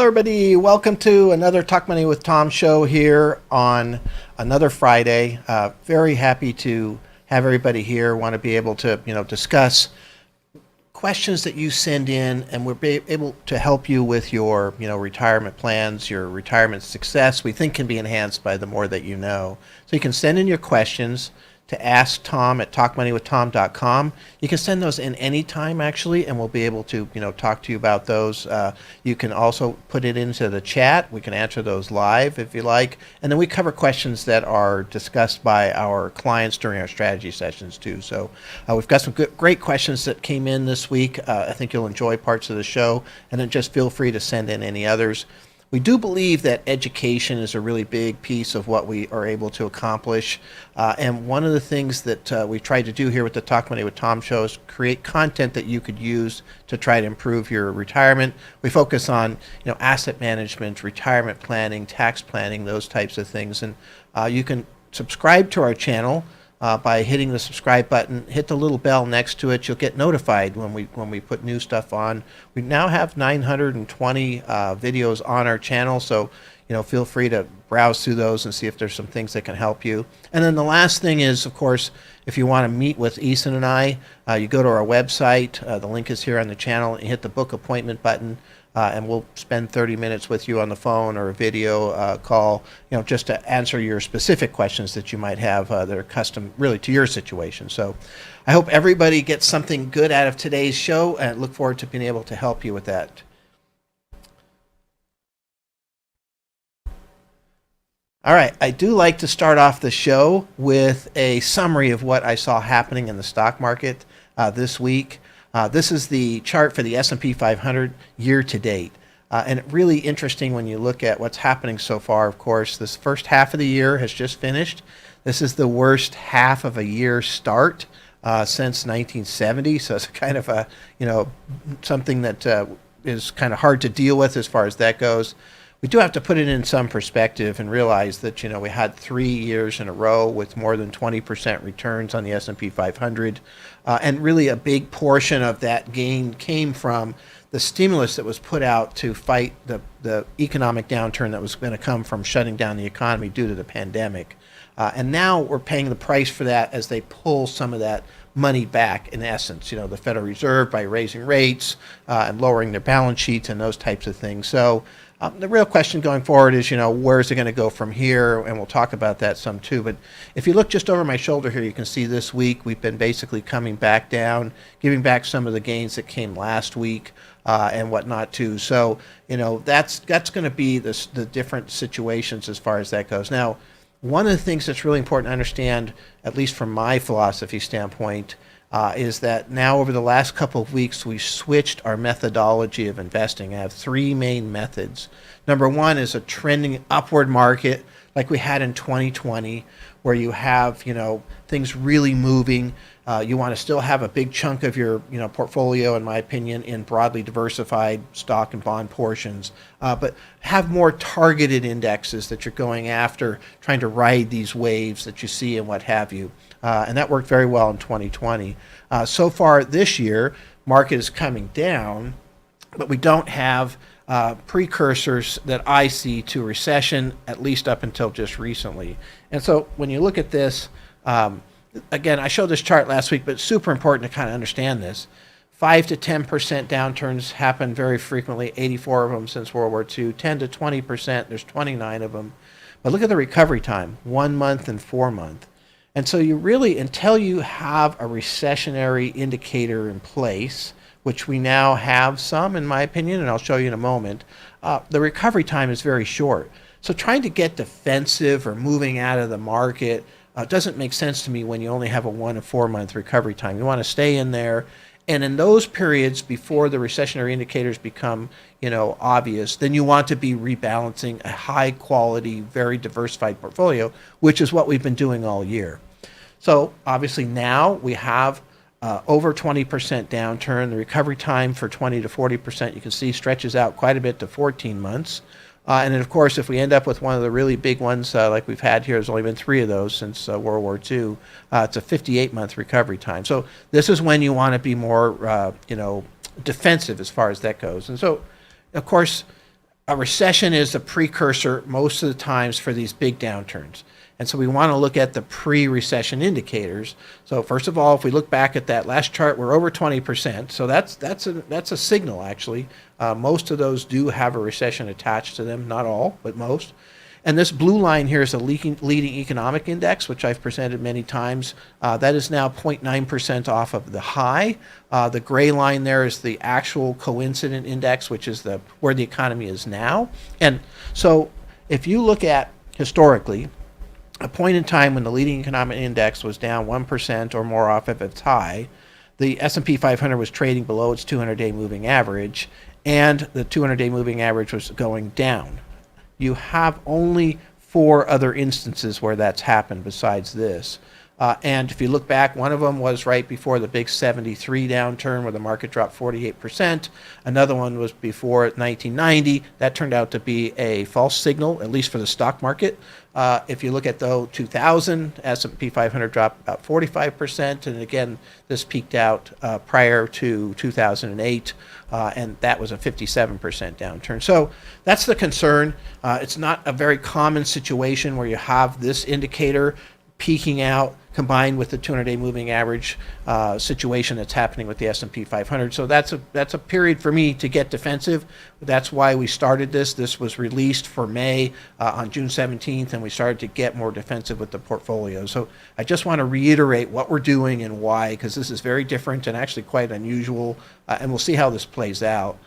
everybody. Welcome to another Talk Money with Tom show here on another Friday. Very happy to have everybody here. Want to be able to, discuss questions that you send in, and we'll be able to help you with your, retirement plans, your retirement success. We think can be enhanced by the more that you know. So you can send in your questions to ask Tom at talkmoneywithtom.com. You can send those in any time, actually, and we'll be able to, talk to you about those. You can also put it into the chat. We can answer those live if you like. And then we cover questions that are discussed by our clients during our strategy sessions, too. So we've got some great questions that came in this week. I think you'll enjoy parts of the show. And then just feel free to send in any others. We do believe that education is a really big piece of what we are able to accomplish. And one of the things that we try to do here with the Talk Money with Tom show is create content that you could use to try to improve your retirement. We focus on, asset management, retirement planning, tax planning, those types of things. And you can subscribe to our channel by hitting the subscribe button. Hit the little bell next to it. You'll get notified when we put new stuff on. We now have 920 videos on our channel, so feel free to browse through those and see if there's some things that can help you. And then the last thing is, of course, if you want to meet with Eason and I, you go to our website. The link is here on the channel. And hit the book appointment button. And we'll spend 30 minutes with you on the phone or a video call, just to answer your specific questions that you might have that are custom really to your situation. So I hope everybody gets something good out of today's show, and look forward to being able to help you with that. All right, I do like to start off the show with a summary of what I saw happening in the stock market this week. This is the chart for the S&P 500 year to date. And really interesting when you look at what's happening so far. Of course, this first half of the year has just finished. This is the worst half of a year start since 1970. So it's kind of a, something that is kind of hard to deal with as far as that goes. We do have to put it in some perspective and realize that, we had 3 years in a row with more than 20% returns on the S&P 500. And really a big portion of that gain came from the stimulus that was put out to fight the economic downturn that was going to come from shutting down the economy due to the pandemic. And now we're paying the price for that as they pull some of that money back, in essence, the Federal Reserve by raising rates and lowering their balance sheets and those types of things. So the real question going forward is, where is it going to go from here? And we'll talk about that some too. But if you look just over my shoulder here, you can see this week we've been basically coming back down, giving back some of the gains that came last week and whatnot too. So, that's going to be the different situations as far as that goes. Now, one of the things that's really important to understand, at least from my philosophy standpoint, is that now over the last couple of weeks, we've switched our methodology of investing. I have three main methods. Number one is a trending upward market like we had in 2020, where you have, things really moving. You want to still have a big chunk of your, portfolio, in my opinion, in broadly diversified stock and bond portions, but have more targeted indexes that you're going after, trying to ride these waves that you see and what have you. And that worked very well in 2020. So far this year, market is coming down, but we don't have precursors that I see to recession, at least up until just recently. And so when you look at this, again, I showed this chart last week, but it's super important to kind of understand this. 5 to 10% downturns happen very frequently, 84 of them since World War II. 10 to 20%, there's 29 of them. But look at the recovery time, 1 month and 4 months. And so you really, until you have a recessionary indicator in place, which we now have some, in my opinion, and I'll show you in a moment, the recovery time is very short. So trying to get defensive or moving out of the market doesn't make sense to me when you only have a 1 to 4 month recovery time. You want to stay in there. And in those periods before the recessionary indicators become, obvious, then you want to be rebalancing a high quality, very diversified portfolio, which is what we've been doing all year. So obviously now we have over 20% downturn. The recovery time for 20 to 40%, you can see, stretches out quite a bit to 14 months. And then, of course, if we end up with one of the really big ones like we've had here, there's only been 3 of those since World War II, it's a 58-month recovery time. So this is when you want to be more, defensive as far as that goes. And so, of course, a recession is a precursor most of the times for these big downturns. And so we want to look at the pre-recession indicators. So first of all, if we look back at that last chart, we're over 20%. So that's a signal, actually. Most of those do have a recession attached to them. Not all, but most. And this blue line here is a leading economic index, which I've presented many times. That is now 0.9% off of the high. The gray line there is the actual coincident index, which is where the economy is now. And so if you look at historically, a point in time when the leading economic index was down 1% or more off of its high, the S&P 500 was trading below its 200-day moving average, and the 200-day moving average was going down. You have only 4 other instances where that's happened besides this. And if you look back, one of them was right before the big 73 downturn where the market dropped 48%. Another one was before 1990. That turned out to be a false signal, at least for the stock market. If you look at the 2000, S&P 500 dropped about 45%. And again, this peaked out prior to 2008. And that was a 57% downturn. So that's the concern. It's not a very common situation where you have this indicator peaking out combined with the 200-day moving average situation that's happening with the S&P 500. So that's a period for me to get defensive. That's why we started this. This was released for May on June 17th, and we started to get more defensive with the portfolio. So I just want to reiterate what we're doing and why, because this is very different and actually quite unusual, and we'll see how this plays out.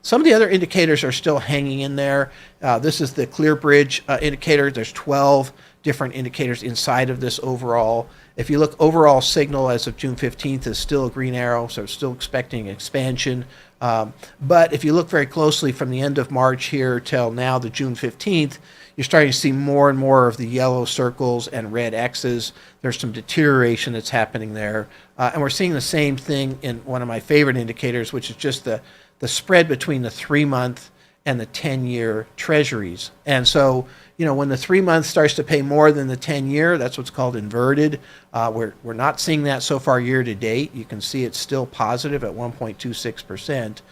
Some of the other indicators are still hanging in there. This is the ClearBridge indicator. There's 12 different indicators inside of this overall. If you look, overall signal as of June 15th is still a green arrow, so it's still expecting expansion. But if you look very closely from the end of March here till now, the June 15th, you're starting to see more and more of the yellow circles and red X's. There's some deterioration that's happening there. And we're seeing the same thing in one of my favorite indicators, which is just the spread between the 3-month and the 10-year treasuries. And so, when the 3-month starts to pay more than the 10-year, that's what's called inverted. We're not seeing that so far year to date. You can see it's still positive at 1.26%.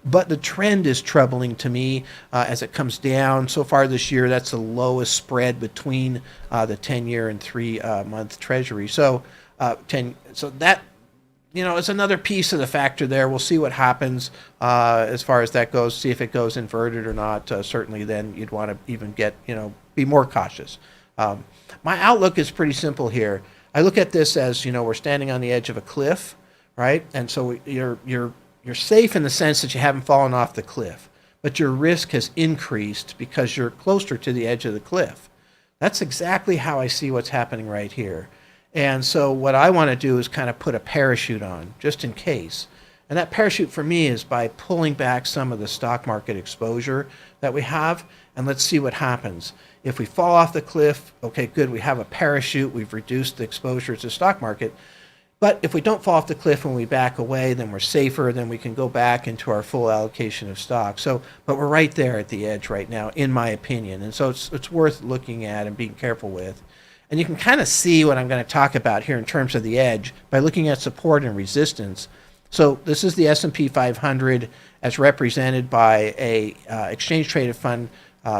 But the trend is troubling to me as it comes down. So far this year, that's the lowest spread between the 10-year and 3-month treasury. So that, it's another piece of the factor there. We'll see what happens as far as that goes, see if it goes inverted or not. Certainly then you'd want to even be more cautious. My outlook is pretty simple here. I look at this as, we're standing on the edge of a cliff, right? And so you're safe in the sense that you haven't fallen off the cliff, but your risk has increased because you're closer to the edge of the cliff. That's exactly how I see what's happening right here. And so what I want to do is kind of put a parachute on, just in case. And that parachute for me is by pulling back some of the stock market exposure that we have, and let's see what happens. If we fall off the cliff, okay, good, we have a parachute, we've reduced the exposure to the stock market. But if we don't fall off the cliff when we back away, then we're safer, then we can go back into our full allocation of stock. So, but we're right there at the edge right now, in my opinion. And so it's worth looking at and being careful with. And you can kind of see what I'm going to talk about here in terms of the edge by looking at support and resistance. So this is the S&P 500 as represented by a exchange-traded fund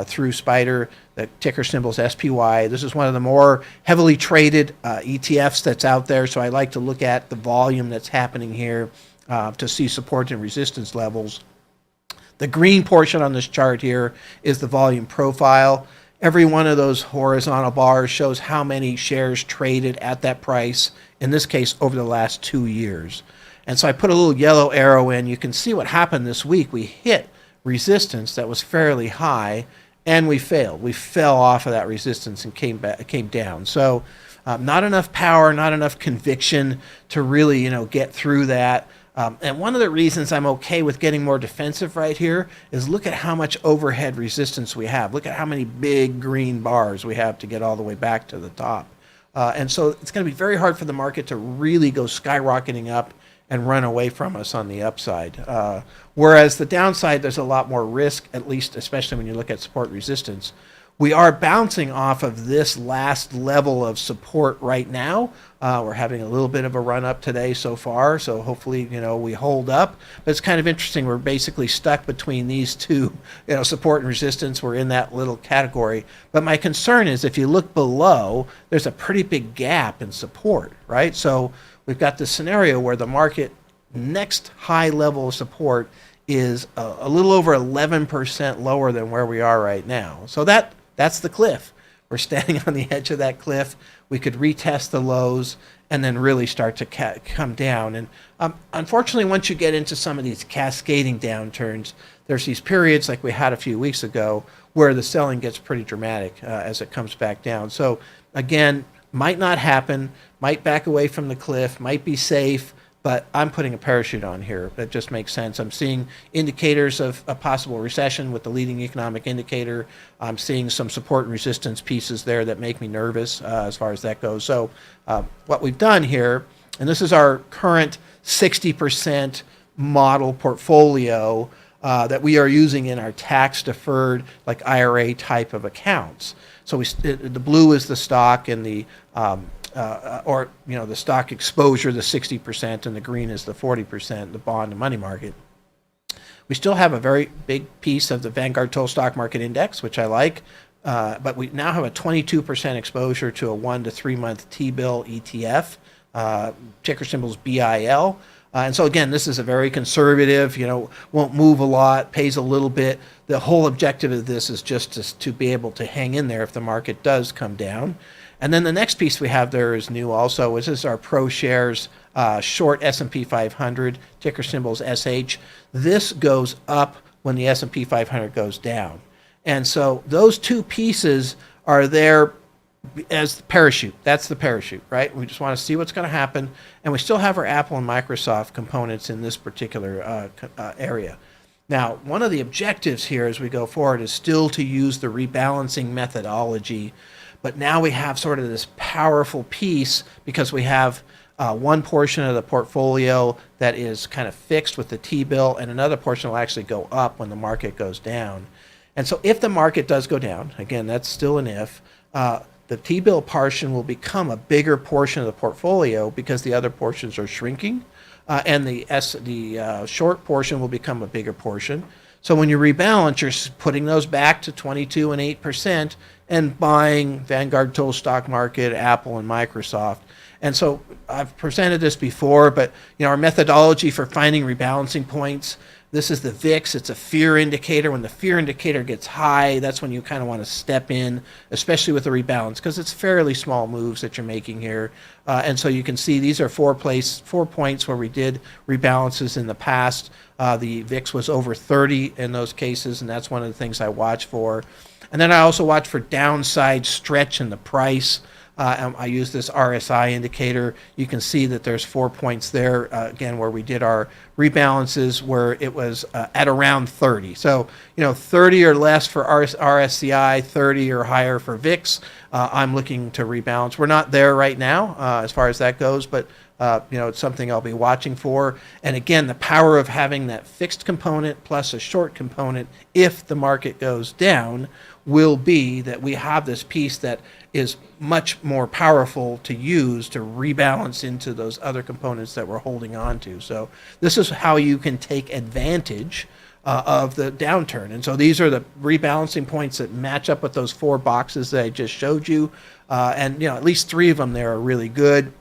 through SPDR. The ticker symbol is SPY. This is one of the more heavily traded ETFs that's out there, so I like to look at the volume that's happening here to see support and resistance levels. The green portion on this chart here is the volume profile. Every one of those horizontal bars shows how many shares traded at that price, in this case, over the last 2 years. And so I put a little yellow arrow in. You can see what happened this week. We hit resistance that was fairly high, and we failed. We fell off of that resistance and came down. So not enough power, not enough conviction to really, get through that. And one of the reasons I'm okay with getting more defensive right here is look at how much overhead resistance we have. Look at how many big green bars we have to get all the way back to the top. And so it's going to be very hard for the market to really go skyrocketing up and run away from us on the upside. Whereas the downside, there's a lot more risk, at least especially when you look at support resistance. We are bouncing off of this last level of support right now. We're having a little bit of a run up today so far, so hopefully, we hold up. But it's kind of interesting. We're basically stuck between these two, support and resistance. We're in that little category. But my concern is if you look below, there's a pretty big gap in support, right? So we've got this scenario where the market next high level of support is a little over 11% lower than where we are right now. So that's the cliff. We're standing on the edge of that cliff. We could retest the lows and then really start to come down. And unfortunately, once you get into some of these cascading downturns, there's these periods like we had a few weeks ago where the selling gets pretty dramatic as it comes back down. So again, might not happen, might back away from the cliff, might be safe, but I'm putting a parachute on here. That just makes sense. I'm seeing indicators of a possible recession with the leading economic indicator. I'm seeing some support and resistance pieces there that make me nervous as far as that goes. So what we've done here, and this is our current 60% model portfolio that we are using in our tax-deferred, like IRA type of accounts. So the blue is the stock and the the stock exposure, the 60%, and the green is the 40%, the bond and money market. We still have a very big piece of the Vanguard Total Stock Market Index, which I like, but we now have a 22% exposure to a 1 to 3 month T-bill ETF, ticker symbol's BIL. And so again, this is a very conservative, won't move a lot, pays a little bit. The whole objective of this is just to be able to hang in there if the market does come down. And then the next piece we have there is new also. This is our ProShares short S&P 500, ticker symbol's SH. This goes up when the S&P 500 goes down. And so those two pieces are there as the parachute. That's the parachute, right? We just want to see what's going to happen. And we still have our Apple and Microsoft components in this particular area. Now, one of the objectives here as we go forward is still to use the rebalancing methodology. But now we have sort of this powerful piece because we have one portion of the portfolio that is kind of fixed with the T-bill, and another portion will actually go up when the market goes down. And so if the market does go down, again, that's still an if, the T-bill portion will become a bigger portion of the portfolio because the other portions are shrinking, and the short portion will become a bigger portion. So when you rebalance, you're putting those back to 22 and 8% and buying Vanguard Total Stock Market, Apple, and Microsoft. And so I've presented this before, but our methodology for finding rebalancing points, this is the VIX. It's a fear indicator. When the fear indicator gets high, that's when you kind of want to step in, especially with the rebalance, because it's fairly small moves that you're making here. And so you can see these are 4 points where we did rebalances in the past. The VIX was over 30 in those cases, and that's one of the things I watch for. And then I also watch for downside stretch in the price. I use this RSI indicator. You can see that there's 4 points there, again, where we did our rebalances where it was at around 30. So, 30 or less for RSCI, 30 or higher for VIX. I'm looking to rebalance. We're not there right now as far as that goes, but it's something I'll be watching for. And again, the power of having that fixed component plus a short component if the market goes down will be that we have this piece that is much more powerful to use to rebalance into those other components that we're holding on to. So this is how you can take advantage of the downturn. And so these are the rebalancing points that match up with those 4 boxes that I just showed you. And at least 3 of them there are really good.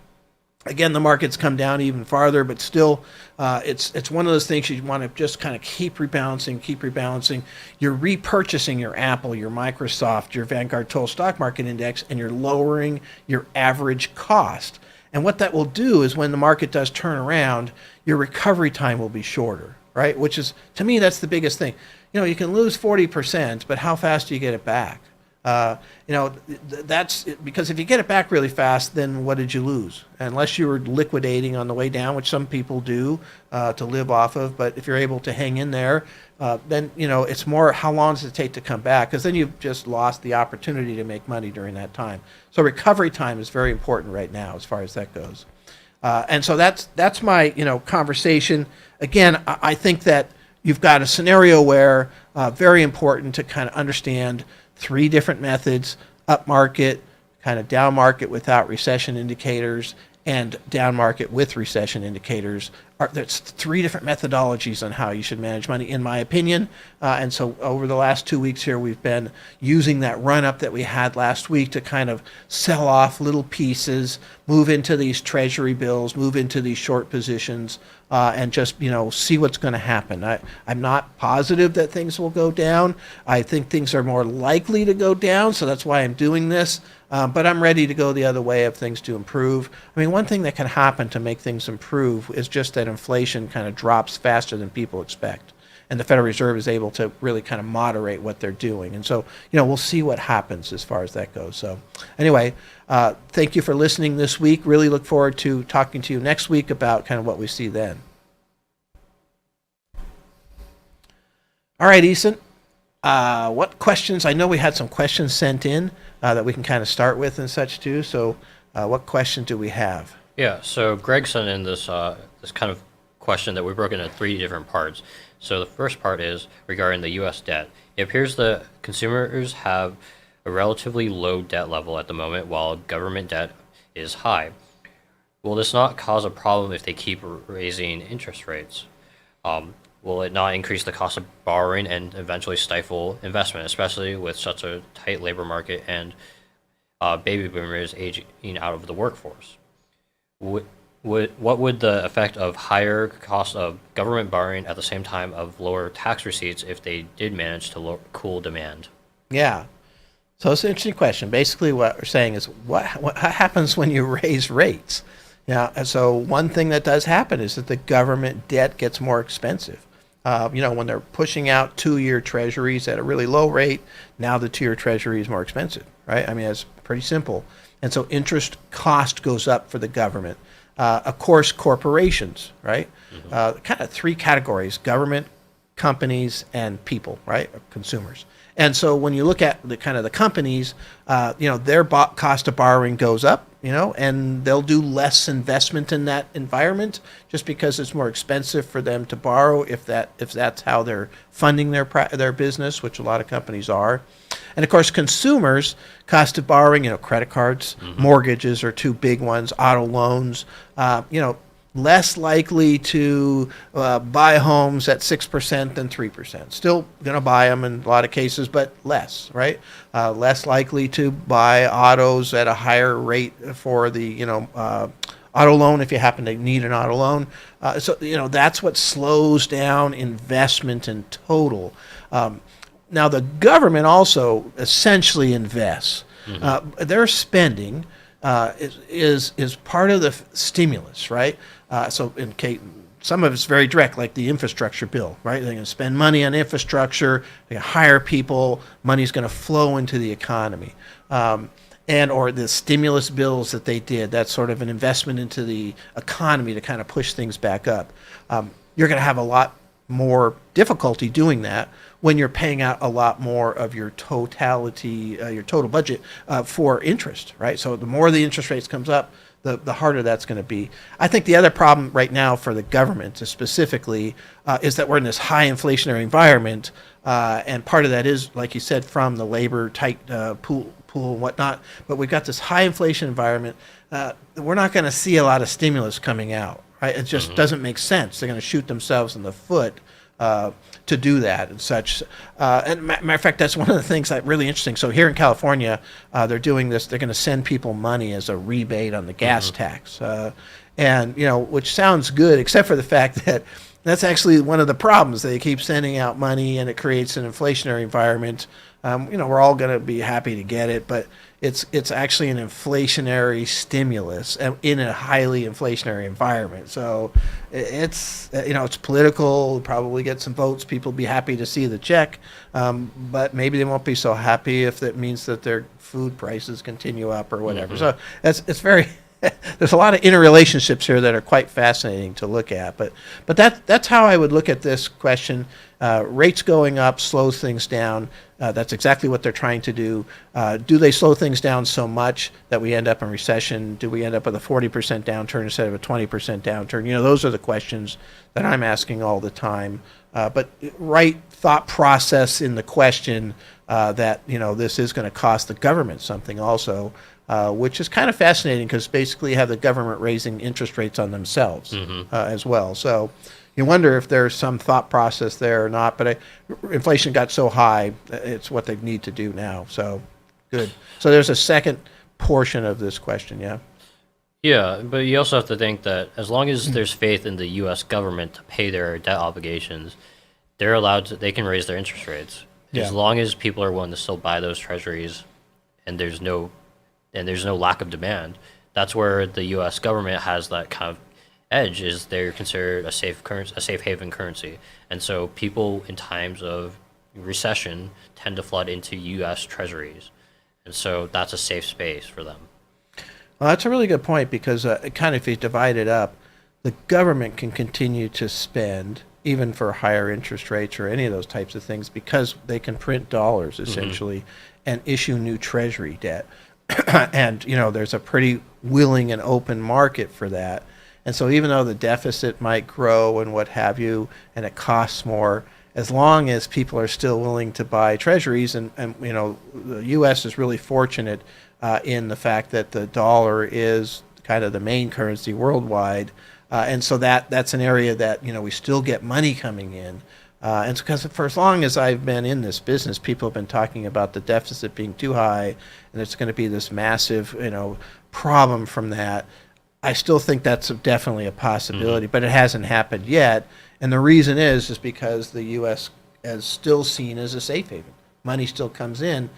Again, the market's come down even farther, but still, it's one of those things you want to just kind of keep rebalancing. You're repurchasing your Apple, your Microsoft, your Vanguard Total Stock Market Index, and you're lowering your average cost. And what that will do is when the market does turn around, your recovery time will be shorter, right? Which is, to me, that's the biggest thing. You can lose 40%, but how fast do you get it back? That's because if you get it back really fast, then what did you lose? Unless you were liquidating on the way down, which some people do to live off of. But if you're able to hang in there, then, it's more how long does it take to come back? Because then you've just lost the opportunity to make money during that time. So recovery time is very important right now as far as that goes. And so that's my, conversation. Again, I think that you've got a scenario where very important to kind of understand three different methods: up market, kind of down market without recession indicators, and down market with recession indicators. There's three different methodologies on how you should manage money, in my opinion. And so over the last 2 weeks here, we've been using that run up that we had last week to kind of sell off little pieces, move into these treasury bills, move into these short positions, and just, see what's going to happen. I'm not positive that things will go down. I think things are more likely to go down, so that's why I'm doing this. But I'm ready to go the other way if things do improve. I mean, one thing that can happen to make things improve is just that inflation kind of drops faster than people expect. And the Federal Reserve is able to really kind of moderate what they're doing. And so, we'll see what happens as far as that goes. So anyway, thank you for listening this week. Really look forward to talking to you next week about kind of what we see then. All right, Eason. What questions? I know we had some questions sent in that we can kind of start with and such too. So what question do we have? Yeah, so Greg sent in this kind of question that we broke into three different parts. So the first part is regarding the U.S. debt. It appears that consumers have a relatively low debt level at the moment, while government debt is high. Will this not cause a problem if they keep raising interest rates? Will it not increase the cost of borrowing and eventually stifle investment, especially with such a tight labor market and baby boomers aging out of the workforce? What would the effect of higher cost of government borrowing at the same time of lower tax receipts if they did manage to cool demand? Yeah. So it's an interesting question. Basically, what we're saying is what happens when you raise rates? And so one thing that does happen is that the government debt gets more expensive. When they're pushing out 2-year treasuries at a really low rate, now the 2-year treasury is more expensive, right? I mean, it's pretty simple. And so interest cost goes up for the government. Of course, corporations, right? Kind of three categories: government, companies, and people, right? Consumers. And so when you look at the kind of the companies, their cost of borrowing goes up, and they'll do less investment in that environment just because it's more expensive for them to borrow if that's how they're funding their business, which a lot of companies are. And of course, consumers' cost of borrowing, credit cards, mortgages are two big ones, auto loans, less likely to buy homes at 6% than 3%. Still going to buy them in a lot of cases, but less, right? Less likely to buy autos at a higher rate for the, auto loan if you happen to need an auto loan. So that's what slows down investment in total. Now, the government also essentially invests. Their spending is part of the stimulus, right? So in case, some of it's very direct, like the infrastructure bill, right? They're going to spend money on infrastructure, they're going to hire people, money's going to flow into the economy. Or the stimulus bills that they did, that's sort of an investment into the economy to kind of push things back up. You're going to have a lot more difficulty doing that when you're paying out a lot more of your totality, your total budget for interest, right? So the more the interest rates comes up, the harder that's going to be. I think the other problem right now for the government specifically is that we're in this high inflationary environment, and part of that is, like you said, from the labor tight pool and whatnot. But we've got this high inflation environment. We're not going to see a lot of stimulus coming out, right? It just doesn't make sense. They're going to shoot themselves in the foot to do that and such. And matter of fact, that's one of the things that's really interesting. So here in California, they're doing this. They're going to send people money as a rebate on the gas tax, which sounds good, except for the fact that that's actually one of the problems. They keep sending out money, and it creates an inflationary environment. We're all going to be happy to get it, but it's actually an inflationary stimulus in a highly inflationary environment. So it's political. Probably get some votes. People will be happy to see the check, but maybe they won't be so happy if that means that their food prices continue up or whatever. So it's very there's a lot of interrelationships here that are quite fascinating to look at. But that's how I would look at this question. Rates going up slows things down. That's exactly what they're trying to do. Do they slow things down so much that we end up in recession? Do we end up with a 40% downturn instead of a 20% downturn? Those are the questions that I'm asking all the time. But right thought process in the question that this is going to cost the government something also, which is kind of fascinating because basically you have the government raising interest rates on themselves as well. So you wonder if there's some thought process there or not. But inflation got so high, it's what they need to do now. So good. So there's a second portion of this question, yeah? Yeah, but you also have to think that as long as there's faith in the U.S. government to pay their debt obligations, they're allowed to, they can raise their interest rates. Yeah. As long as people are willing to still buy those treasuries and there's no lack of demand, that's where the U.S. government has that kind of edge, is they're considered a safe haven currency. And so people in times of recession tend to flood into U.S. treasuries. And so that's a safe space for them. Well, that's a really good point because if you divide it up, the government can continue to spend even for higher interest rates or any of those types of things because they can print dollars essentially and issue new treasury debt. And, there's a pretty willing and open market for that. And so even though the deficit might grow and what have you, and it costs more, as long as people are still willing to buy treasuries, and the U.S. is really fortunate in the fact that the dollar is kind of the main currency worldwide. And so that's an area that, we still get money coming in. And because for as long as I've been in this business, people have been talking about the deficit being too high, and it's going to be this massive, problem from that. I still think that's definitely a possibility, but it hasn't happened yet. And the reason is because the U.S. is still seen as a safe haven. Money still comes in.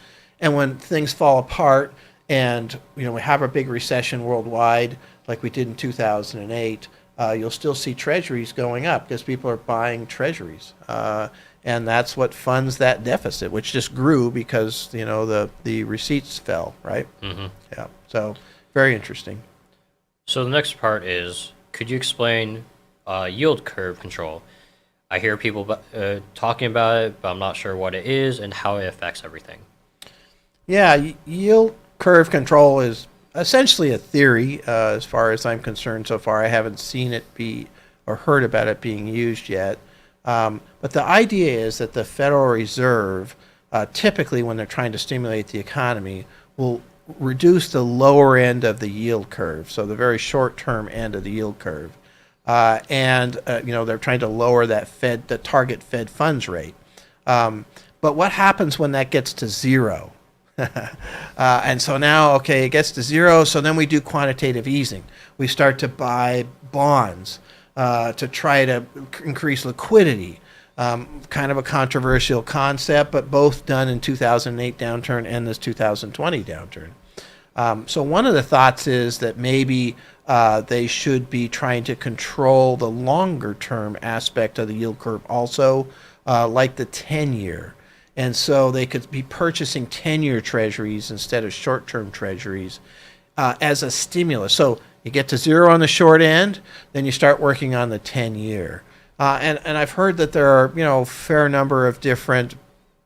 And when things fall apart and, we have a big recession worldwide like we did in 2008, you'll still see treasuries going up because people are buying treasuries. And that's what funds that deficit, which just grew because, the receipts fell, right? Yeah. So very interesting. So the next part is, could you explain yield curve control? I hear people talking about it, but I'm not sure what it is and how it affects everything. Yeah, yield curve control is essentially a theory as far as I'm concerned so far. I haven't seen it be or heard about it being used yet. But the idea is that the Federal Reserve, typically when they're trying to stimulate the economy, will reduce the lower end of the yield curve, so the very short-term end of the yield curve. They're trying to lower the target Fed funds rate. But what happens when that gets to zero? And so now, it gets to zero, so then we do quantitative easing. We start to buy bonds to try to increase liquidity. Kind of a controversial concept, but both done in 2008 downturn and this 2020 downturn. So one of the thoughts is that maybe they should be trying to control the longer term aspect of the yield curve also, like the 10-year. And so they could be purchasing 10-year treasuries instead of short-term treasuries as a stimulus. So you get to zero on the short end, then you start working on the 10-year. And I've heard that there are, a fair number of different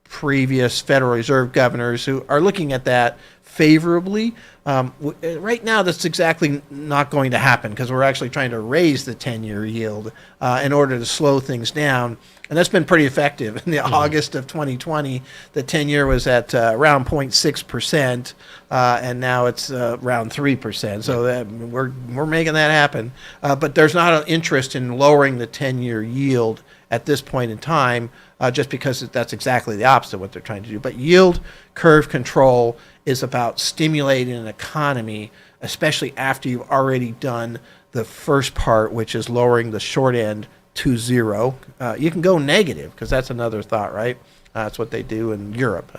previous Federal Reserve governors who are looking at that favorably. Right now, that's exactly not going to happen because we're actually trying to raise the 10-year yield in order to slow things down. And that's been pretty effective. In the August of 2020, the 10-year was at around 0.6%, and now it's around 3%. So that we're making that happen. But there's not an interest in lowering the 10-year yield at this point in time, just because that's exactly the opposite of what they're trying to do. But yield curve control is about stimulating an economy, especially after you've already done the first part, which is lowering the short end to zero. You can go negative, because that's another thought, right? That's what they do in Europe.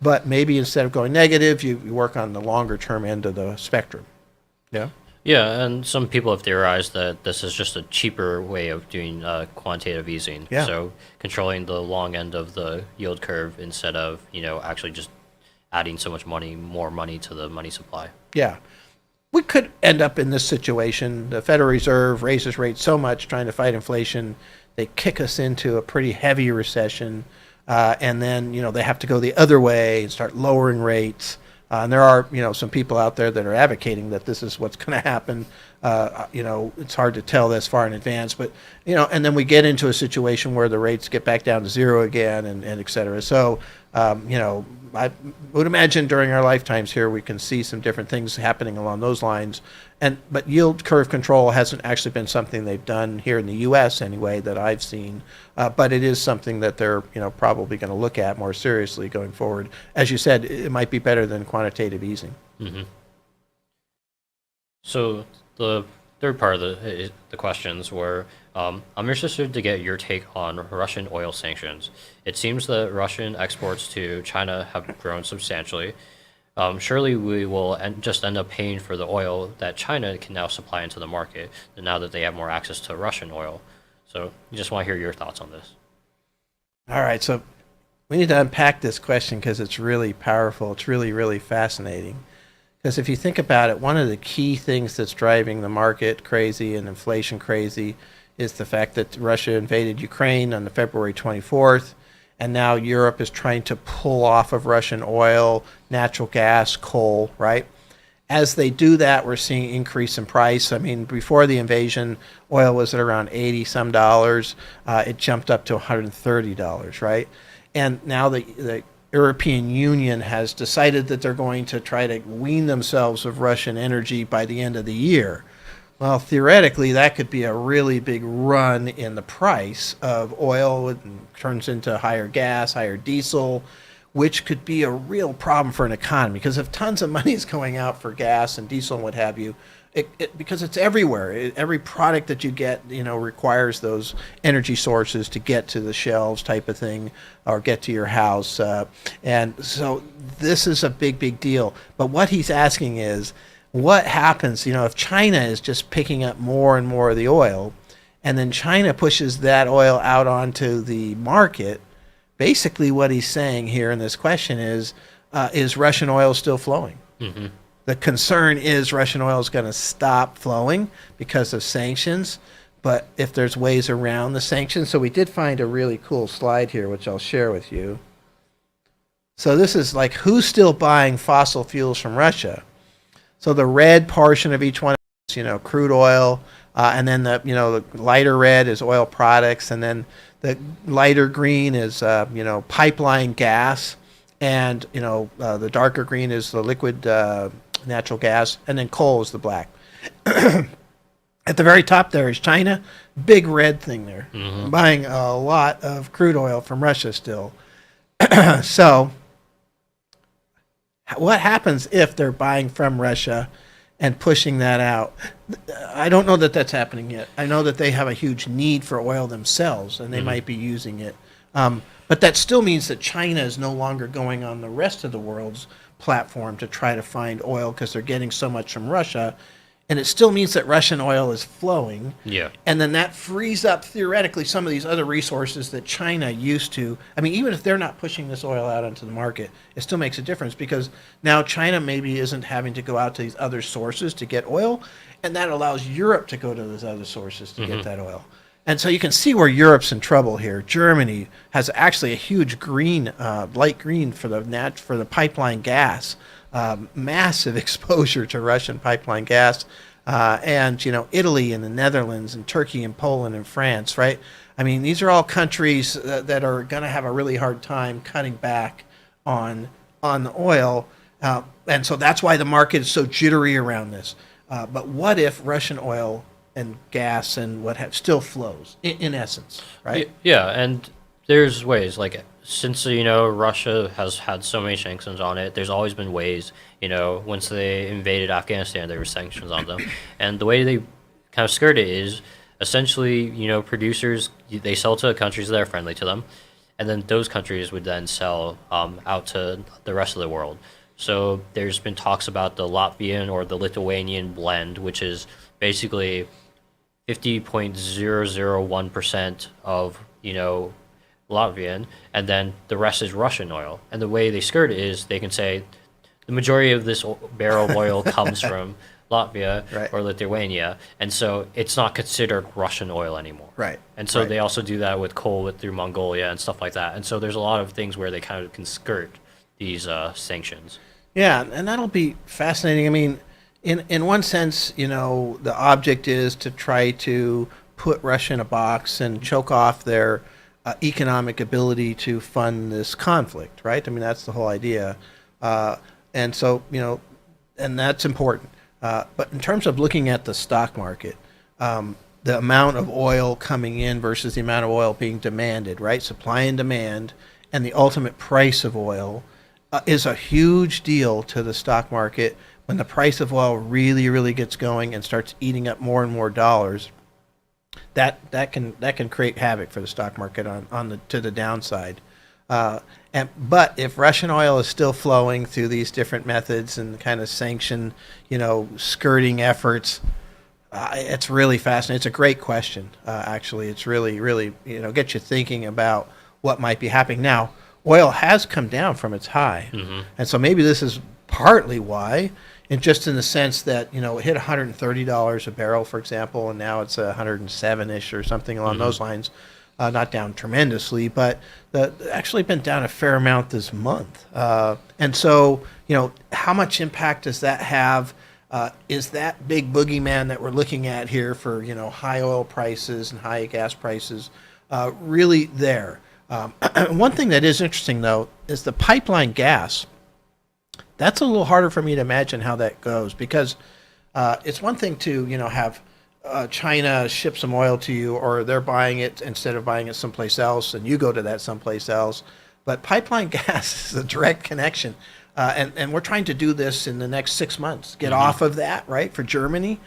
But maybe instead of going negative, you work on the longer term end of the spectrum. Yeah? Yeah, and some people have theorized that this is just a cheaper way of doing quantitative easing. Yeah. So controlling the long end of the yield curve instead of, actually just adding so much more money to the money supply. Yeah. we could end up in this situation. The Federal Reserve raises rates so much trying to fight inflation, they kick us into a pretty heavy recession, and then they have to go the other way and start lowering rates. And there are some people out there that are advocating that this is what's going to happen. It's hard to tell this far in advance, but and then we get into a situation where the rates get back down to zero again, and et cetera. So I would imagine during our lifetimes here we can see some different things happening along those lines. But yield curve control hasn't actually been something they've done here in the U.S. anyway that I've seen. But it is something that they're probably going to look at more seriously going forward. As you said, it might be better than quantitative easing. Mm-hmm. So the third part of the questions were, I'm interested to get your take on Russian oil sanctions. It seems that Russian exports to China have grown substantially. Surely we will just end up paying for the oil that China can now supply into the market, now that they have more access to Russian oil. So I just want to hear your thoughts on this. All right, so we need to unpack this question because it's really powerful. It's really, really fascinating. Because if you think about it, one of the key things that's driving the market crazy and inflation crazy is the fact that Russia invaded Ukraine on the February 24th, and now Europe is trying to pull off of Russian oil, natural gas, coal, right? As they do that, we're seeing increase in price. I mean, before the invasion, oil was at around 80 some dollars. It jumped up to $130, right? And now the European Union has decided that they're going to try to wean themselves of Russian energy by the end of the year. Well, theoretically, that could be a really big run in the price of oil. It turns into higher gas, higher diesel, which could be a real problem for an economy. Because if tons of money is going out for gas and diesel and what have you, because it's everywhere. Every product that you get, requires those energy sources to get to the shelves type of thing or get to your house. And so this is a big, big deal. But what he's asking is, what happens, if China is just picking up more and more of the oil, and then China pushes that oil out onto the market? Basically what he's saying here in this question is Russian oil still flowing? Mm-hmm. The concern is Russian oil is going to stop flowing because of sanctions, but if there's ways around the sanctions. So we did find a really cool slide here, which I'll share with you. So this is like who's still buying fossil fuels from Russia. So the red portion of each one is, crude oil, and then the lighter red is oil products, and then the lighter green is pipeline gas, and the darker green is the liquid natural gas, and then coal is the black. At the very top there is China, big red thing there, buying a lot of crude oil from Russia still. So what happens if they're buying from Russia and pushing that out? I don't know that that's happening yet. I know that they have a huge need for oil themselves, and they might be using it. But that still means that China is no longer going on the rest of the world's platform to try to find oil because they're getting so much from Russia. And it still means that Russian oil is flowing. Yeah. And then that frees up, theoretically, some of these other resources that China used to. I mean, even if they're not pushing this oil out onto the market, it still makes a difference because now China maybe isn't having to go out to these other sources to get oil, and that allows Europe to go to those other sources to get that oil. And so you can see where Europe's in trouble here. Germany has actually a huge green, light green for the pipeline gas. Massive exposure to Russian pipeline gas, and Italy and the Netherlands and Turkey and Poland and France, right? I mean, these are all countries that are going to have a really hard time cutting back on the oil, and so that's why the market is so jittery around this. But what if Russian oil and gas and still flows in essence, right? Yeah, and there's ways since Russia has had so many sanctions on it, there's always been ways. Once they invaded Afghanistan, there were sanctions on them, and the way they kind of skirt it is essentially, producers, they sell to countries that are friendly to them, and then those countries would then sell out to the rest of the world. So there's been talks about the Latvian or the Lithuanian blend, which is basically 50.001% of Latvian, and then the rest is Russian oil. And the way they skirt it is they can say the majority of this barrel of oil comes from Latvia, Right. or Lithuania, and so it's not considered Russian oil anymore. Right. And so Right. they also do that with coal through Mongolia and stuff like that. And so there's a lot of things where they kind of can skirt these sanctions. Yeah, and that'll be fascinating. I mean, in one sense, the object is to try to put Russia in a box and choke off their economic ability to fund this conflict, right? I mean, that's the whole idea. And so, and that's important. But in terms of looking at the stock market, the amount of oil coming in versus the amount of oil being demanded, right? Supply and demand, and the ultimate price of oil is a huge deal to the stock market. When the price of oil really, really gets going and starts eating up more and more dollars, that can create havoc for the stock market to the downside. But if Russian oil is still flowing through these different methods and kind of sanction, skirting efforts, it's really fascinating. It's a great question, actually. It's really, really, gets you thinking about what might be happening. Now, oil has come down from its high, and so maybe this is partly why, and just in the sense that, it hit $130 a barrel, for example, and now it's 107-ish or something along those lines. Not down tremendously, but actually been down a fair amount this month. And so, how much impact does that have? Is that big boogeyman that we're looking at here for, high oil prices and high gas prices really there? One thing that is interesting, though, is the pipeline gas. That's a little harder for me to imagine how that goes, because it's one thing to, have China ship some oil to you, or they're buying it instead of buying it someplace else, and you go to that someplace else. But pipeline gas is a direct connection. And we're trying to do this in the next 6 months, get off of that, right, for Germany,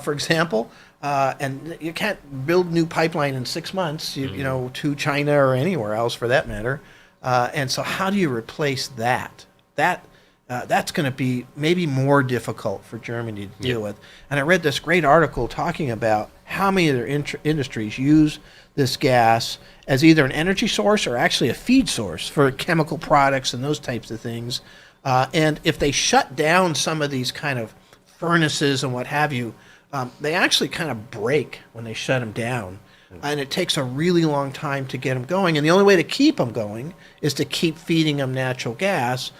for example. And you can't build new pipeline in 6 months, to China or anywhere else for that matter. And so how do you replace that? That's going to be maybe more difficult for Germany to deal with. And I read this great article talking about how many of their industries use this gas as either an energy source or actually a feed source for chemical products and those types of things. And if they shut down some of these kind of furnaces and what have you, they actually kind of break when they shut them down. And it takes a really long time to get them going. And the only way to keep them going is to keep feeding them natural gas.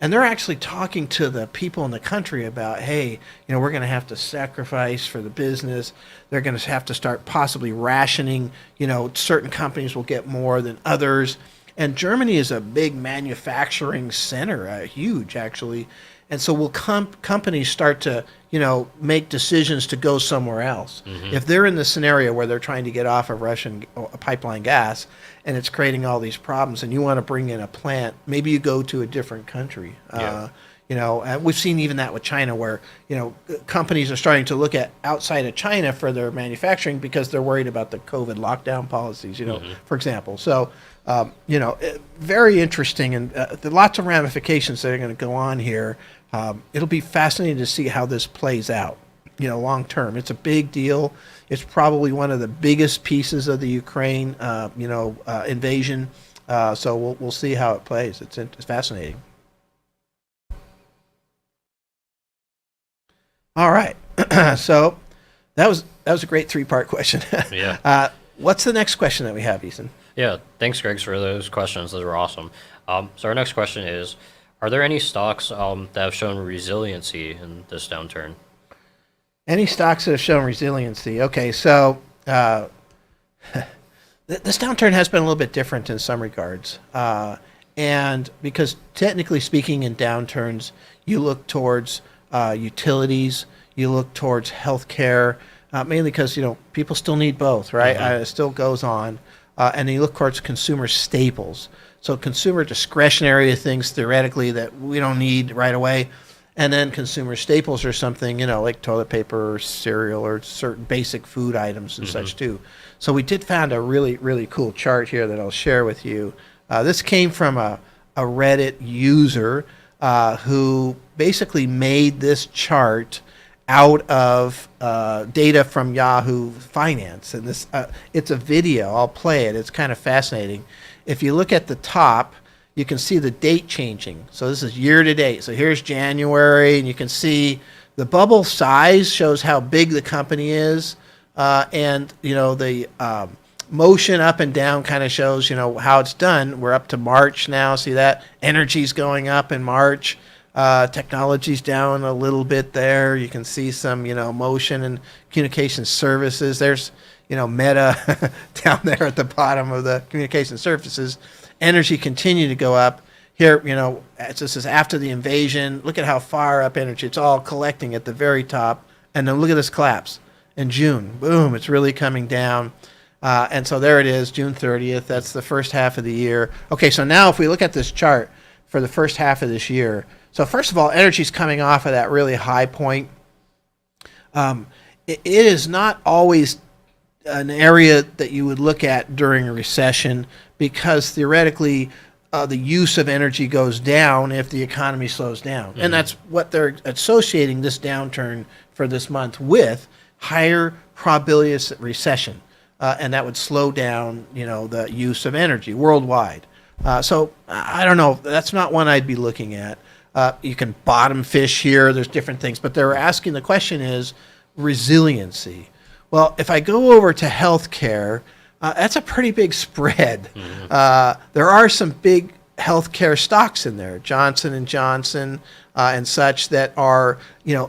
And they're actually talking to the people in the country about, hey, we're going to have to sacrifice for the business. They're going to have to start possibly rationing. Certain companies will get more than others. And Germany is a big manufacturing center, huge actually. And so will companies start to, make decisions to go somewhere else? If they're in the scenario where they're trying to get off of Russian pipeline gas and it's creating all these problems, and you want to bring in a plant, maybe you go to a different country. And we've seen even that with China, where, companies are starting to look at outside of China for their manufacturing because they're worried about the COVID lockdown policies, for example. So, very interesting, and there are lots of ramifications that are going to go on here. It'll be fascinating to see how this plays out, long term. It's a big deal. It's probably one of the biggest pieces of the Ukraine, invasion. So we'll see how it plays. It's fascinating. All right. So that was a great 3-part question. Yeah. What's the next question that we have, Ethan? Yeah, thanks, Greg, for those questions. Those were awesome. So our next question is, are there any stocks that have shown resiliency in this downturn? Any stocks that have shown resiliency? Okay, so this downturn has been a little bit different in some regards. And because technically speaking, in downturns, you look towards utilities, you look towards healthcare, mainly because, people still need both, right? It still goes on. And then you look towards consumer staples. So consumer discretionary things, theoretically, that we don't need right away. And then consumer staples are something, like toilet paper or cereal or certain basic food items and such too. So we did find a really, really cool chart here that I'll share with you. This came from a Reddit user who basically made this chart out of data from Yahoo Finance. And this it's a video. I'll play it. It's kind of fascinating. If you look at the top, you can see the date changing. So this is year to date. So here's January, and you can see The bubble size shows how big the company is, and the motion up and down kind of shows how it's done. We're up to March now. See that? Energy's going up in March. Technology's down a little bit there. You can see some motion and communication services. There's Meta down there at the bottom of the communication services. Energy continued to go up. Here, this is after the invasion. Look at how far up energy. It's all collecting at the very top. And then look at this collapse in June. Boom, it's really coming down. And so there it is, June 30th. That's the first half of the year. Okay, so now if we look at this chart for the first half of this year. So first of all, energy's coming off of that really high point. It is not always an area that you would look at during a recession because theoretically the use of energy goes down if the economy slows down. And that's what they're associating this downturn for this month with, higher probability of recession. And that would slow down, the use of energy worldwide. So I don't know. That's not one I'd be looking at. You can bottom fish here. There's different things. But they're asking, the question is resiliency. Well, if I go over to healthcare, that's a pretty big spread. There are some big healthcare stocks in there, Johnson & Johnson and such, that are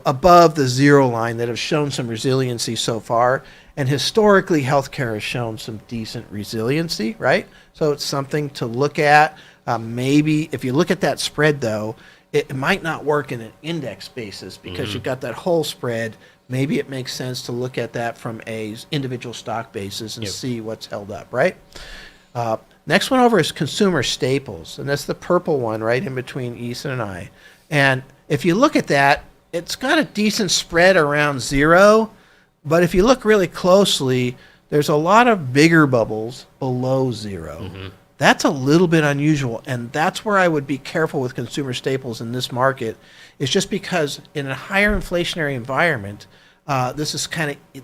above the zero line, that have shown some resiliency so far. And historically, healthcare has shown some decent resiliency, right? So it's something to look at. Maybe if you look at that spread, though, it might not work in an index basis because you've got that whole spread. Maybe it makes sense to look at that from a individual stock basis and see what's held up, right? Next one over is consumer staples, and that's the purple one right in between Ethan and I. And if you look at that, it's got a decent spread around zero, but if you look really closely, there's a lot of bigger bubbles below zero. That's a little bit unusual, and that's where I would be careful with consumer staples in this market, is just because in a higher inflationary environment, this is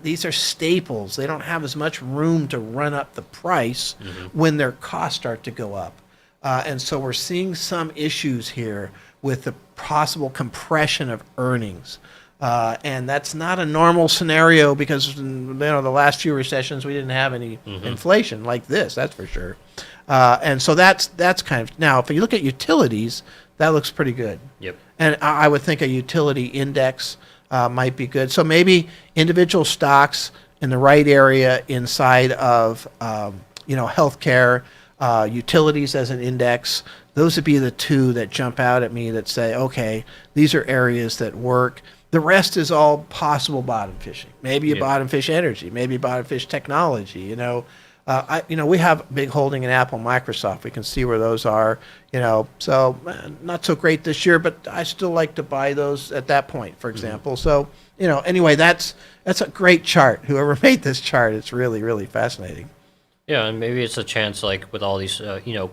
these are staples. They don't have as much room to run up the price when their costs start to go up. And so we're seeing some issues here with the possible compression of earnings. And that's not a normal scenario because the last few recessions we didn't have any inflation like this, that's for sure. And so that's kind of, now if you look at utilities, that looks pretty good. And I would think a utility index might be good. So maybe individual stocks in the right area inside of healthcare, utilities as an index. Those would be the two that jump out at me that say, okay, these are areas that work. The rest is all possible bottom fishing. Maybe you bottom fish energy. Maybe you bottom fish technology. We have a big holding in Apple, Microsoft. We can see where those are. So not so great this year, but I still like to buy those at that point, for example. So anyway, that's a great chart. Whoever made this chart, it's really, really fascinating. Yeah, and maybe it's a chance, like with all these,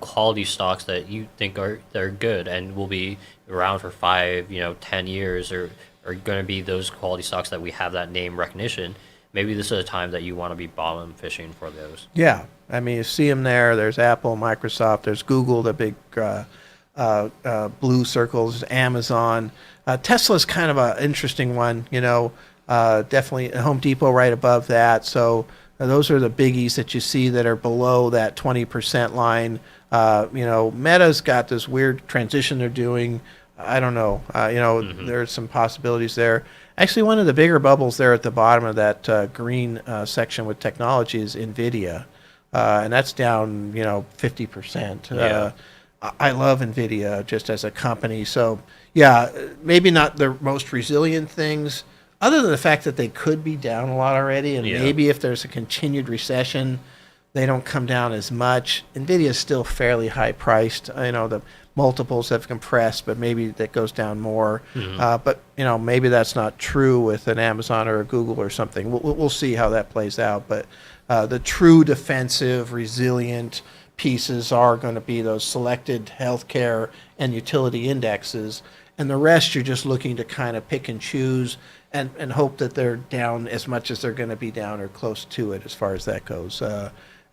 quality stocks that you think they're good and will be around for 5, 10 years, or are going to be those quality stocks that we have that name recognition. Maybe this is a time that you want to be bottom fishing for those. Yeah, I mean, you see them there. There's Apple, Microsoft. There's Google, the big blue circles. Amazon. Tesla's kind of an interesting one. Definitely Home Depot right above that. So those are the biggies that you see that are below that 20% line. Meta's got this weird transition they're doing. I don't know. There's some possibilities there. Actually, one of the bigger bubbles there at the bottom of that green section with technology is NVIDIA, and that's down 50%. I love NVIDIA just as a company. So maybe not the most resilient things, other than the fact that they could be down a lot already, and maybe if there's a continued recession, they don't come down as much. NVIDIA is still fairly high priced. The multiples have compressed, but maybe that goes down more. But maybe that's not true with an Amazon or a Google or something. We'll see how that plays out. But the true defensive, resilient pieces are going to be those selected healthcare and utility indexes, and the rest you're just looking to kind of pick and choose and hope that they're down as much as they're going to be down or close to it as far as that goes.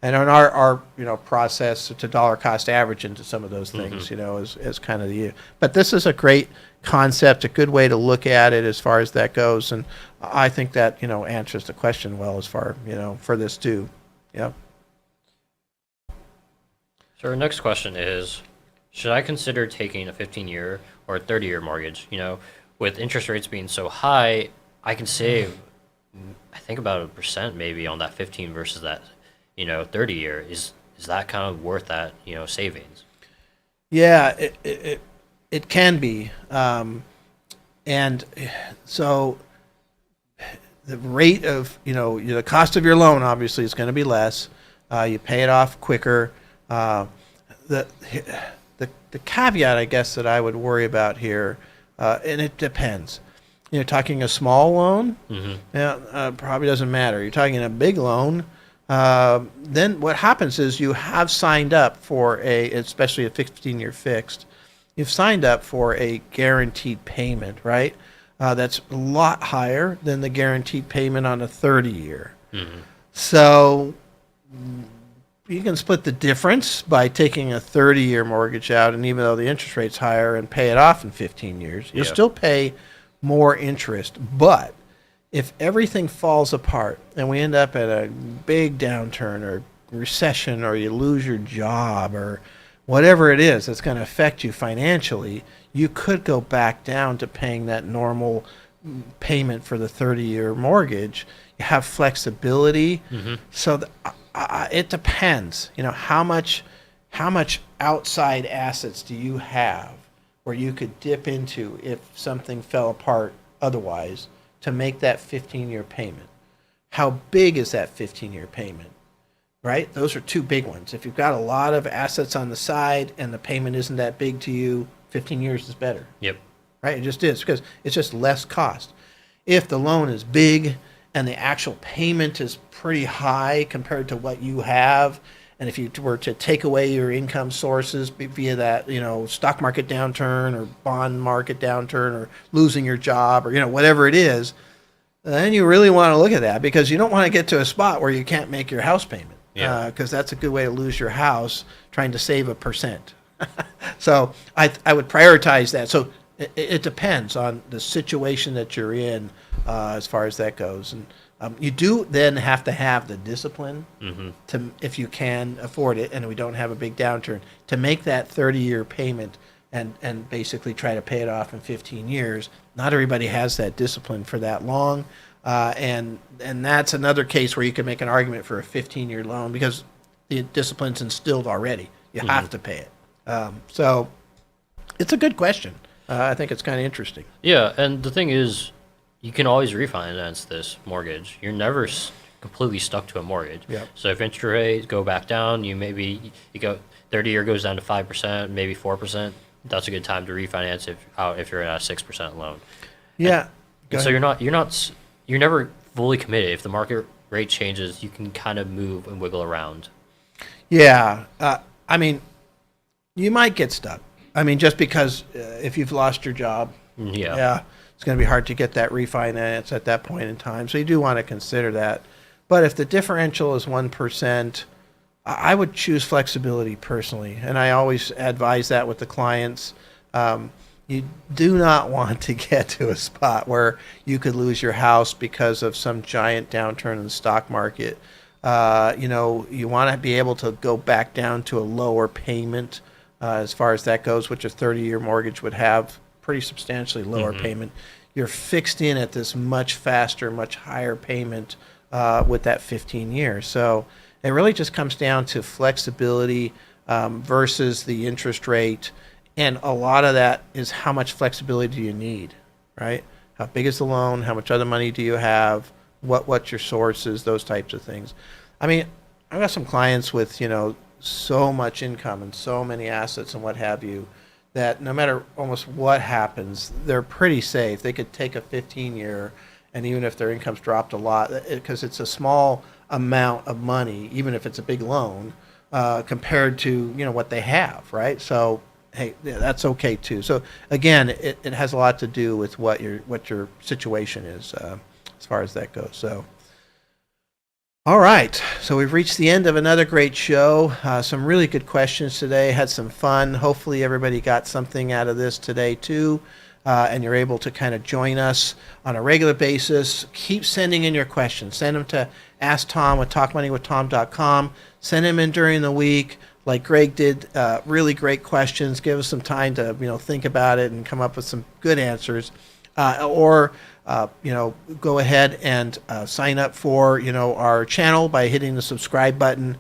And on our process to dollar cost average into some of those things, is kind of the. But this is a great concept, a good way to look at it as far as that goes, and I think that answers the question well as far for this too. Yeah. So our next question is, should I consider taking a 15-year or a 30-year mortgage? With interest rates being so high, I can save, I think about 1% maybe on that 15 versus that 30-year. Is that kind of worth that savings? Yeah, it can be, and so the rate of the cost of your loan obviously is going to be less. You pay it off quicker. The caveat, I guess, that I would worry about here, and it depends. Talking a small loan, probably doesn't matter. You're talking a big loan, then what happens is you have signed up for especially a 15-year fixed, you've signed up for a guaranteed payment, right? That's a lot higher than the guaranteed payment on a 30-year. So you can split the difference by taking a 30-year mortgage out, and even though the interest rate's higher, and pay it off in 15 years, you'll still pay more interest. But if everything falls apart and we end up at a big downturn or recession, or you lose your job or whatever it is that's going to affect you financially, you could go back down to paying that normal payment for the 30-year mortgage. You have flexibility. So it depends. How much outside assets do you have where you could dip into if something fell apart otherwise to make that 15-year payment? How big is that 15-year payment? Right? Those are two big ones. If you've got a lot of assets on the side and the payment isn't that big to you, 15 years is better. Yep. Right? It just is, because it's just less cost. If the loan is big and the actual payment is pretty high compared to what you have, and if you were to take away your income sources via that, stock market downturn or bond market downturn or losing your job or, whatever it is, then you really want to look at that, because you don't want to get to a spot where you can't make your house payment. Because that's a good way to lose your house, trying to save 1%. So I would prioritize that. So it depends on the situation that you're in as far as that goes. And you do then have to have the discipline to, if you can afford it and we don't have a big downturn, to make that 30-year payment and basically try to pay it off in 15 years. Not everybody has that discipline for that long. And that's another case where you can make an argument for a 15-year loan, because the discipline's instilled already. You have to pay it. So it's a good question. I think it's kind of interesting. Yeah, and the thing is, you can always refinance this mortgage. You're never completely stuck to a mortgage. Yep. So if interest rates go back down, you go 30-year goes down to 5%, maybe 4%. That's a good time to refinance if you're in a 6% loan. Yeah. And so you're never fully committed. If the market rate changes, you can kind of move and wiggle around. Yeah. I mean, you might get stuck. I mean, just because if you've lost your job, it's going to be hard to get that refinance at that point in time. So you do want to consider that. But if the differential is 1%, I would choose flexibility personally. And I always advise that with the clients. You do not want to get to a spot where you could lose your house because of some giant downturn in the stock market. You want to be able to go back down to a lower payment as far as that goes, which a 30-year mortgage would have pretty substantially lower payment. You're fixed in at this much faster, much higher payment with that 15 years. So it really just comes down to flexibility versus the interest rate. And a lot of that is how much flexibility do you need, right? How big is the loan? How much other money do you have? What's your sources? Those types of things. I mean, I've got some clients with, so much income and so many assets and what have you, that no matter almost what happens, they're pretty safe. They could take a 15-year, and even if their income's dropped a lot, because it's a small amount of money, even if it's a big loan, compared to, what they have, right? So hey, that's okay too. So again, it has a lot to do with what your situation is as far as that goes. So All right, so we've reached the end of another great show. Some really good questions today. Had some fun. Hopefully, everybody got something out of this today too, and you're able to kind of join us on a regular basis. Keep sending in your questions. Send them to Ask Tom with TalkMoneyWithTom.com. Send them in during the week, like Greg did. Really great questions. Give us some time to think about it and come up with some good answers. Or go ahead and sign up for our channel by hitting the subscribe button.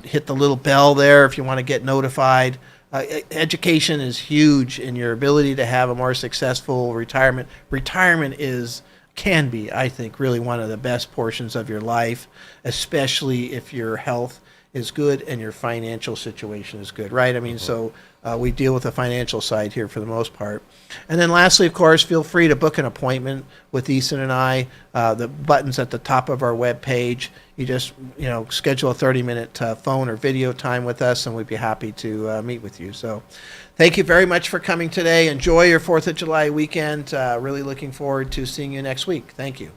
Hit the little bell there if you want to get notified. Education is huge in your ability to have a more successful retirement. Retirement can be, I think, really one of the best portions of your life, especially if your health is good and your financial situation is good, right? I mean, so we deal with the financial side here for the most part. And then lastly, of course, feel free to book an appointment with Ethan and I. The button's at the top of our web page. You just, schedule a 30-minute phone or video time with us, and we'd be happy to meet with you. So thank you very much for coming today. Enjoy your 4th of July weekend. Really looking forward to seeing you next week. Thank you.